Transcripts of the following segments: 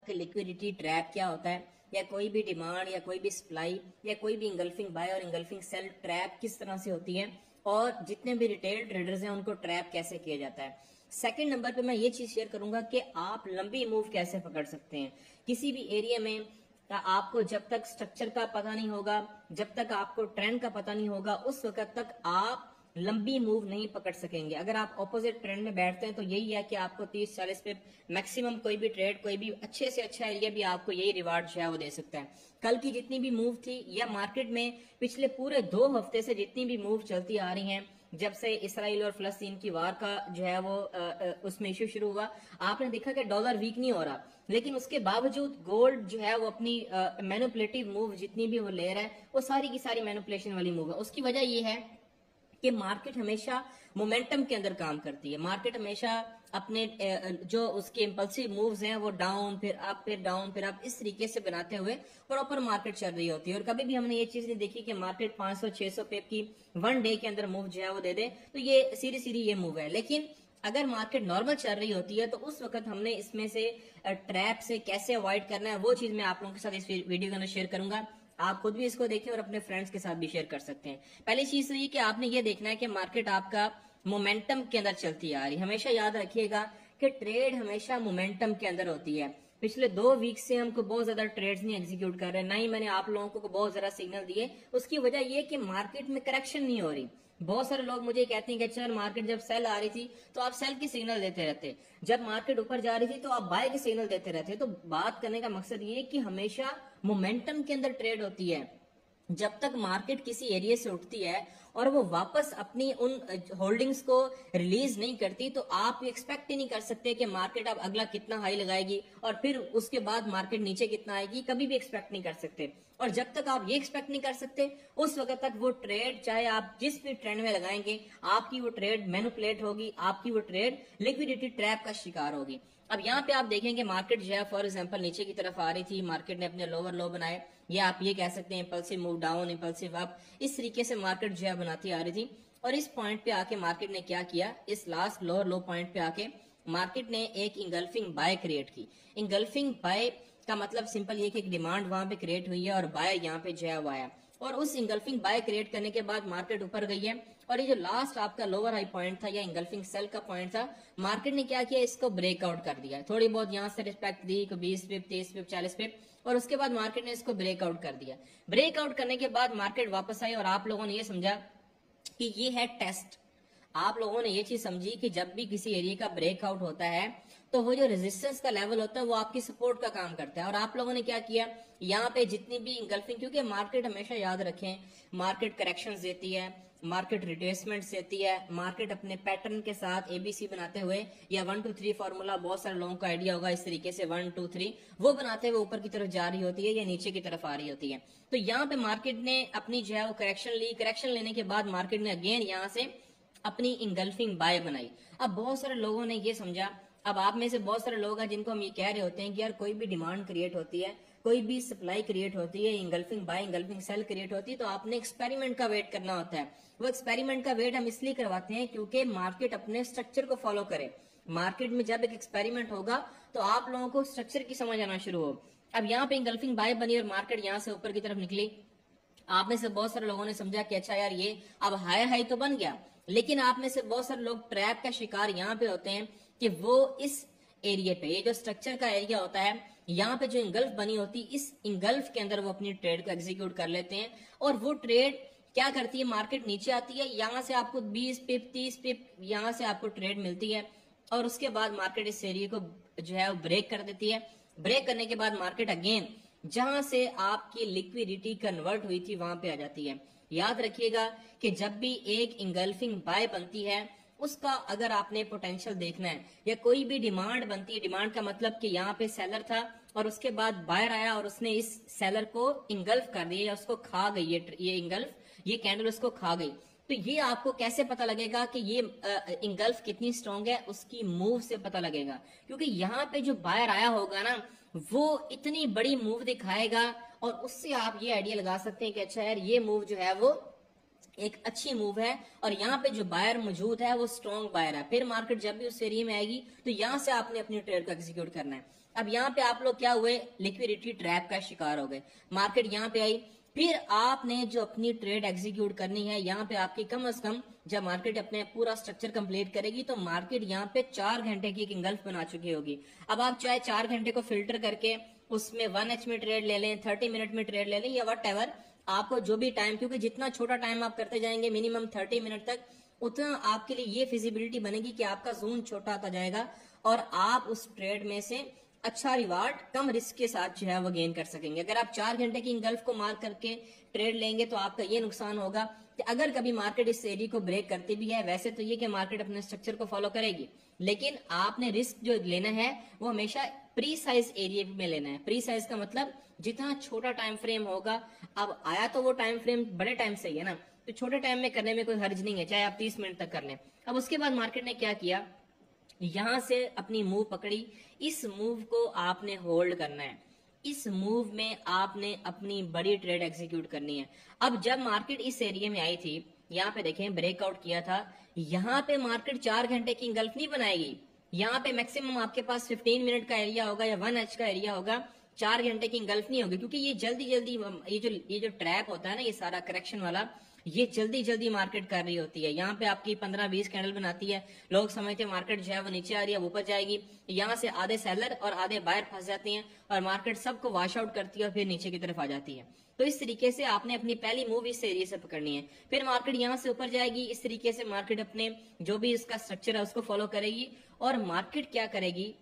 कि liquidity trap क्या होता है, या कोई भी डिमांड या कोई भी सप्लाई या कोई भी इंगल्फिंग बाय और इंगल्फिंग सेल ट्रैप किस तरह से होती है, और जितने भी रिटेल ट्रेडर्स हैं उनको ट्रैप कैसे किया जाता है। सेकंड नंबर पे मैं ये चीज शेयर करूंगा कि आप लंबी मूव कैसे पकड़ सकते हैं किसी भी एरिया में। आपको जब तक स्ट्रक्चर का पता नहीं होगा, जब तक आपको ट्रेंड का पता नहीं होगा, उस वक्त तक आप लंबी मूव नहीं पकड़ सकेंगे। अगर आप ऑपोजिट ट्रेंड में बैठते हैं तो यही है कि आपको 30-40 पे मैक्सिमम कोई भी ट्रेड, कोई भी अच्छे से अच्छा एरिया भी आपको यही रिवार्ड जो है वो दे सकता है। कल की जितनी भी मूव थी या मार्केट में पिछले पूरे 2 हफ्ते से जितनी भी मूव चलती आ रही हैं, जब से इसराइल और फलस्तीन की वार का जो है वो उसमें इश्यू शुरू हुआ, आपने देखा कि डॉलर वीक नहीं हो रहा, लेकिन उसके बावजूद गोल्ड जो है वो अपनी मैनिपुलेटिव मूव जितनी भी वो ले रहा है वो सारी की सारी मैनिपुलेशन वाली मूव है। उसकी वजह ये है कि मार्केट हमेशा मोमेंटम के अंदर काम करती है। मार्केट हमेशा अपने जो उसके इंपल्सिव मूव्स हैं वो डाउन फिर अप फिर डाउन फिर अप इस तरीके से बनाते हुए प्रॉपर मार्केट चल रही होती है। और कभी भी हमने ये चीज नहीं देखी कि मार्केट 500-600 पिप की 1 डे के अंदर मूव जो है वो दे दे, तो ये सीधी सीधी ये मूव है। लेकिन अगर मार्केट नॉर्मल चल रही होती है तो उस वक्त हमने इसमें से ट्रैप से कैसे अवॉइड करना है वो चीज मैं आप लोगों के साथ इस वीडियो के अंदर शेयर करूंगा। आप खुद भी इसको देखें और अपने फ्रेंड्स के साथ भी शेयर कर सकते हैं। पहली चीज तो ये कि आपने ये देखना है कि मार्केट आपका मोमेंटम के अंदर चलती आ रही। हमेशा याद रखिएगा कि ट्रेड हमेशा मोमेंटम के अंदर होती है। पिछले 2 वीक से हमको बहुत ज्यादा ट्रेड्स नहीं एग्जीक्यूट कर रहे, ना ही मैंने आप लोगों को बहुत ज्यादा सिग्नल दिए। उसकी वजह यह कि मार्केट में करेक्शन नहीं हो रही। बहुत सारे लोग मुझे कहते हैं कि अच्छा मार्केट जब सेल आ रही थी तो आप सेल की सिग्नल देते रहते, जब मार्केट ऊपर जा रही थी तो आप बाय की सिग्नल देते रहते। तो बात करने का मकसद ये कि हमेशा मोमेंटम के अंदर ट्रेड होती है। जब तक मार्केट किसी एरिया से उठती है और वो वापस अपनी उन होल्डिंग्स को रिलीज नहीं करती तो आप एक्सपेक्ट ही नहीं कर सकते कि मार्केट अब अगला कितना हाई लगाएगी और फिर उसके बाद मार्केट नीचे कितना आएगी, कभी भी एक्सपेक्ट नहीं कर सकते। और जब तक आप ये एक्सपेक्ट नहीं कर सकते उस वक्त तक वो ट्रेड चाहे आप जिस भी ट्रेंड में लगाएंगे आपकी वो ट्रेड मैनिपुलेट होगी, आपकी वो ट्रेड लिक्विडिटी ट्रैप का शिकार होगी। अब यहाँ पे आप देखेंगे मार्केट जो है फॉर एग्जांपल नीचे की तरफ आ रही थी, मार्केट ने अपने लोअर लो बनाए, या आप ये कह सकते हैं impulsive move down impulsive up, इस तरीके से मार्केट जो है बनाती आ रही थी। और इस पॉइंट पे आके मार्केट ने क्या किया, इस लास्ट लोअर लो पॉइंट पे आके मार्केट ने एक इंगल्फिंग बाय क्रिएट की। इंगल्फिंग बाय का मतलब सिंपल ये कि एक डिमांड वहां पे क्रिएट हुई है और बाय यहाँ पे जो है वो आया, और उस इंगल्फिंग बाय क्रिएट करने के बाद मार्केट ऊपर गई है। और ये जो लास्ट आपका लोअर हाई पॉइंट था या इंगल्फिंग सेल का पॉइंट था, मार्केट ने क्या किया, इसको ब्रेकआउट कर दिया। थोड़ी बहुत यहाँ से रिस्पेक्ट दी, 20 पिप 30 पिप 40 पिप, और उसके बाद मार्केट ने इसको ब्रेकआउट कर दिया। ब्रेकआउट करने के बाद मार्केट वापस आई और आप लोगों ने ये समझा कि ये है टेस्ट। आप लोगों ने ये चीज समझी कि जब भी किसी एरिया का ब्रेकआउट होता है तो वो जो रेजिस्टेंस का लेवल होता है वो आपकी सपोर्ट का काम करता है। और आप लोगों ने क्या किया, यहाँ पे जितनी भी इंगल्फिंग, क्योंकि मार्केट हमेशा याद रखें मार्केट करेक्शंस देती है, मार्केट रिट्रेसमेंट्स देती है, मार्केट अपने पैटर्न के साथ एबीसी बनाते हुए या 1 2 3 फॉर्मूला बहुत सारे लोगों का आइडिया होगा, इस तरीके से 1 2 3 वो बनाते हुए ऊपर की तरफ जा रही होती है या नीचे की तरफ आ रही होती है। तो यहाँ पे मार्केट ने अपनी जो है वो करेक्शन ली, करेक्शन लेने के बाद मार्केट ने अगेन यहाँ से अपनी इंगल्फिंग बाय बनाई। अब बहुत सारे लोगों ने ये समझा, अब आप में से बहुत सारे लोग हैं जिनको हम ये कह रहे होते हैं कि यार कोई भी डिमांड क्रिएट होती है, कोई भी सप्लाई क्रिएट होती है, engulfing by engulfing cell create होती है, तो आपने एक्सपेरिमेंट का वेट करना होता है। वो एक्सपेरिमेंट का वेट हम इसलिए करवाते हैं क्योंकि मार्केट अपने स्ट्रक्चर को फॉलो करे। मार्केट में जब एक एक्सपेरिमेंट होगा तो आप लोगों को स्ट्रक्चर की समझ आना शुरू हो। अब यहाँ पे इंगल्फिंग बाय बनी और मार्केट यहाँ से ऊपर की तरफ निकली। आप में से बहुत सारे लोगों ने समझा कि अच्छा यार ये अब हाई हाई तो बन गया, लेकिन आप में से बहुत सारे लोग ट्रैप का शिकार यहाँ पे होते हैं कि वो इस एरिया पे, ये जो स्ट्रक्चर का एरिया होता है, यहाँ पे जो इंगल्फ बनी होती है, इस इंगल्फ के अंदर वो अपनी ट्रेड को एग्जीक्यूट कर लेते हैं। और वो ट्रेड क्या करती है, मार्केट नीचे आती है, यहाँ से आपको 20 पिप 30 पिप यहाँ से आपको ट्रेड मिलती है, और उसके बाद मार्केट इस एरिया को जो है वो ब्रेक कर देती है। ब्रेक करने के बाद मार्केट अगेन जहां से आपकी लिक्विडिटी कन्वर्ट हुई थी वहां पे आ जाती है। याद रखिएगा कि जब भी एक इंगल्फिंग बाय बनती है उसका अगर आपने पोटेंशियल देखना है, या कोई भी डिमांड बनती है, डिमांड का मतलब कि यहाँ पे सेलर था और उसके बाद बायर आया और उसने इस सेलर को इंगल्फ कर दिया या उसको खा गई, ये इंगल्फ, ये कैंडल उसको खा गई, तो ये आपको कैसे पता लगेगा कि ये इंगल्फ कितनी स्ट्रांग है, उसकी मूव से पता लगेगा। क्योंकि यहाँ पे जो बायर आया होगा ना वो इतनी बड़ी मूव दिखाएगा और उससे आप ये आइडिया लगा सकते हैं कि अच्छा यार ये मूव जो है वो एक अच्छी मूव है और यहाँ पे जो बायर मौजूद है वो स्ट्रॉन्ग बायर है। फिर मार्केट जब भी उस एरिया में आएगी तो यहाँ से आपने अपनी ट्रेड को एग्जीक्यूट करना है। अब यहाँ पे आप लोग क्या हुए, लिक्विडिटी ट्रैप का शिकार हो गए। मार्केट यहाँ पे आई, फिर आपने जो अपनी ट्रेड एग्जीक्यूट करनी है, यहाँ पे आपकी कम से कम जब मार्केट अपने पूरा स्ट्रक्चर कंप्लीट करेगी तो मार्केट यहाँ पे 4 घंटे की एक इंगल्फ बना चुकी होगी। अब आप चाहे 4 घंटे को फिल्टर करके उसमें 1H में ट्रेड ले लें, 30 मिनट में ट्रेड ले लें, या वट एवर आपको जो भी टाइम, क्योंकि जितना छोटा टाइम आप करते जाएंगे मिनिमम 30 मिनट तक, उतना आपके लिए ये फिजिबिलिटी बनेगी कि आपका जोन छोटा होता जाएगा और आप उस ट्रेड में से अच्छा रिवार्ड कम रिस्क के साथ जो है वो गेन कर सकेंगे। अगर आप 4 घंटे की इंगल्फ को मार्क करके ट्रेड लेंगे तो आपका ये नुकसान होगा कि अगर कभी मार्केट इस एरिया को ब्रेक करती भी है, वैसे तो ये कि मार्केट अपने स्ट्रक्चर को फॉलो करेगी, लेकिन आपने रिस्क जो लेना है वो हमेशा प्री साइज एरिया में लेना है। प्री साइज का मतलब जितना छोटा टाइम फ्रेम होगा, अब आया तो वो टाइम फ्रेम बड़े टाइम से ही है ना, तो छोटे टाइम में करने में कोई हर्ज नहीं है, चाहे आप 30 मिनट तक कर लें। अब उसके बाद मार्केट ने क्या किया, यहां से अपनी मूव पकड़ी, इस मूव को आपने होल्ड करना है, इस मूव में आपने अपनी बड़ी ट्रेड एग्जीक्यूट करनी है। अब जब मार्केट इस एरिया में आई थी, यहाँ पे देखें ब्रेकआउट किया था, यहाँ पे मार्केट 4 घंटे की इंगल्फ नहीं बनाएगी, यहाँ पे मैक्सिमम आपके पास 15 मिनट का एरिया होगा या 1H का एरिया होगा, 4 घंटे की इंगल्फ नहीं होगी, क्योंकि ये जल्दी जल्दी ये जो ट्रैप होता है ना, ये सारा करेक्शन वाला, ये जल्दी जल्दी मार्केट कर रही होती है। यहाँ पे आपकी 15-20 कैंडल बनाती है, लोग समझते हैं मार्केट जो है वो नीचे आ रही है, वो ऊपर जाएगी, यहाँ से आधे सेलर और आधे बायर फंस जाते हैं और मार्केट सबको वॉश आउट करती है और फिर नीचे की तरफ आ जाती है। तो इस तरीके से आपने अपनी पहली मूव इस एरिया से पकड़नी है, फिर मार्केट यहाँ से ऊपर जाएगी, इस तरीके से मार्केट अपने जो भी इसका स्ट्रक्चर है उसको फॉलो करेगी और मार्केट क्या करेगी,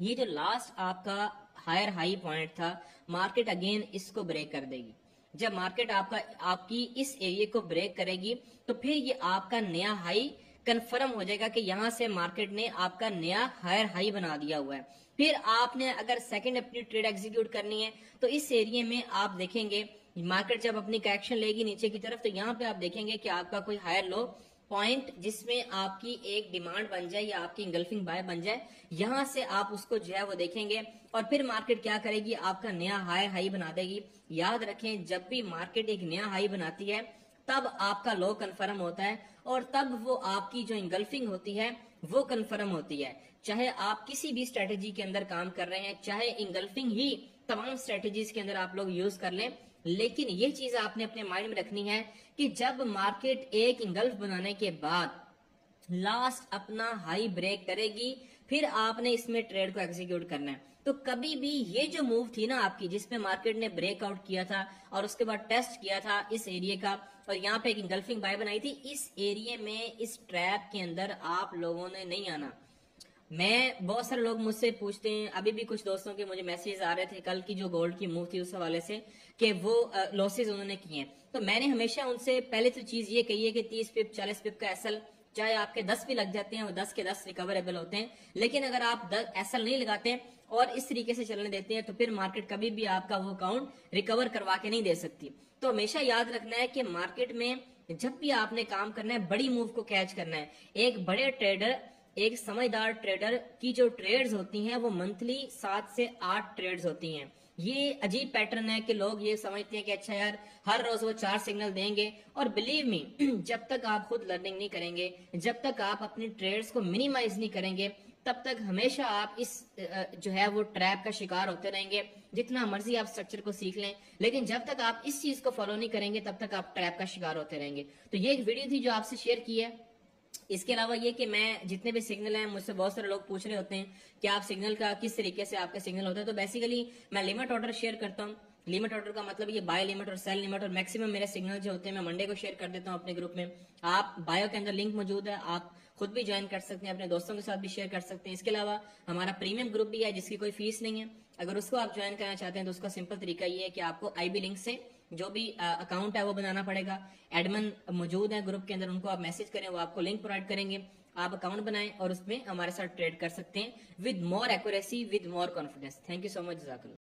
ये जो लास्ट आपका हायर हाई पॉइंट था, मार्केट अगेन इसको ब्रेक कर देगी। जब मार्केट आपकी इस एरिया को ब्रेक करेगी तो फिर ये आपका नया हाई कंफर्म हो जाएगा कि यहां से मार्केट ने आपका नया हायर हाई बना दिया हुआ है। फिर आपने अगर सेकंड अपनी ट्रेड एग्जीक्यूट करनी है तो इस एरिया में आप देखेंगे मार्केट जब अपनी करेक्शन लेगी नीचे की तरफ, तो यहाँ पे आप देखेंगे कि आपका कोई हायर लो पॉइंट जिसमें आपकी एक डिमांड बन जाए या आपकी इंगल्फिंग बाय बन जाए, यहां से आप उसको जो है वो देखेंगे और फिर मार्केट क्या करेगी, आपका नया हाई बना देगी। याद रखें, जब भी मार्केट एक नया हाई बनाती है तब आपका लो कंफर्म होता है और तब वो आपकी जो इंगल्फिंग होती है वो कंफर्म होती है। चाहे आप किसी भी स्ट्रेटेजी के अंदर काम कर रहे हैं, चाहे इंगल्फिंग ही तमाम स्ट्रेटेजीज के अंदर आप लोग यूज कर लें, लेकिन ये चीज आपने अपने माइंड में रखनी है कि जब मार्केट एक इंगल्फ बनाने के बाद लास्ट अपना हाई ब्रेक करेगी, फिर आपने इसमें ट्रेड को एग्जीक्यूट करना है। तो कभी भी ये जो मूव थी ना आपकी, जिसमें मार्केट ने ब्रेकआउट किया था और उसके बाद टेस्ट किया था इस एरिया का और यहाँ पे एक इंगल्फिंग बाय बनाई थी, इस एरिया में इस ट्रैप के अंदर आप लोगों ने नहीं आना। मैं बहुत सारे लोग मुझसे पूछते हैं, अभी भी कुछ दोस्तों के मुझे मैसेज आ रहे थे कल की जो गोल्ड की मूव थी उस हवाले से कि वो लॉसेज उन्होंने किए हैं। तो मैंने हमेशा उनसे पहले तो चीज ये कही है कि 30 पिप 40 पिप का एसएल, चाहे आपके 10 भी लग जाते हैं, वो 10 के 10 रिकवरेबल होते हैं, लेकिन अगर आप एसएल नहीं लगाते और इस तरीके से चलने देते हैं तो फिर मार्केट कभी भी आपका वो अकाउंट रिकवर करवा के नहीं दे सकती। तो हमेशा याद रखना है कि मार्केट में जब भी आपने काम करना है, बड़ी मूव को कैच करना है। एक बड़े ट्रेडर, एक समझदार ट्रेडर की जो ट्रेड्स होती हैं वो मंथली 7 से 8 ट्रेड्स होती हैं। ये अजीब पैटर्न है कि लोग ये समझते हैं कि अच्छा यार हर रोज वो 4 सिग्नल देंगे, और बिलीव मी जब तक आप खुद लर्निंग नहीं करेंगे, जब तक आप अपनी ट्रेड्स को मिनिमाइज नहीं करेंगे, तब तक हमेशा आप इस जो है वो ट्रैप का शिकार होते रहेंगे। जितना मर्जी आप स्ट्रक्चर को सीख लें, लेकिन जब तक आप इस चीज को फॉलो नहीं करेंगे तब तक आप ट्रैप का शिकार होते रहेंगे। तो ये एक वीडियो थी जो आपसे शेयर की है। इसके अलावा ये कि मैं जितने भी सिग्नल हैं, मुझसे बहुत सारे लोग पूछ रहे होते हैं कि आप सिग्नल का किस तरीके से आपका सिग्नल होता है, तो बेसिकली मैं लिमिट ऑर्डर शेयर करता हूँ। लिमिट ऑर्डर का मतलब ये बाय लिमिट और सेल लिमिट, और मैक्सिमम मेरे सिग्नल जो होते हैं मैं मंडे को शेयर कर देता हूँ अपने ग्रुप में। आप बायो के अंदर लिंक मौजूद है, आप खुद भी ज्वाइन कर सकते हैं, अपने दोस्तों के साथ भी शेयर कर सकते हैं। इसके अलावा हमारा प्रीमियम ग्रुप भी है जिसकी कोई फीस नहीं है। अगर उसको आप ज्वाइन करना चाहते हैं तो उसका सिंपल तरीका ये है कि आपको आईबी लिंक से जो भी अकाउंट है वो बनाना पड़ेगा। एडमिन मौजूद है ग्रुप के अंदर, उनको आप मैसेज करें, वो आपको लिंक प्रोवाइड करेंगे, आप अकाउंट बनाएं और उसमें हमारे साथ ट्रेड कर सकते हैं with more accuracy, with more confidence. Thank you so much, जज़ाकल्लाह।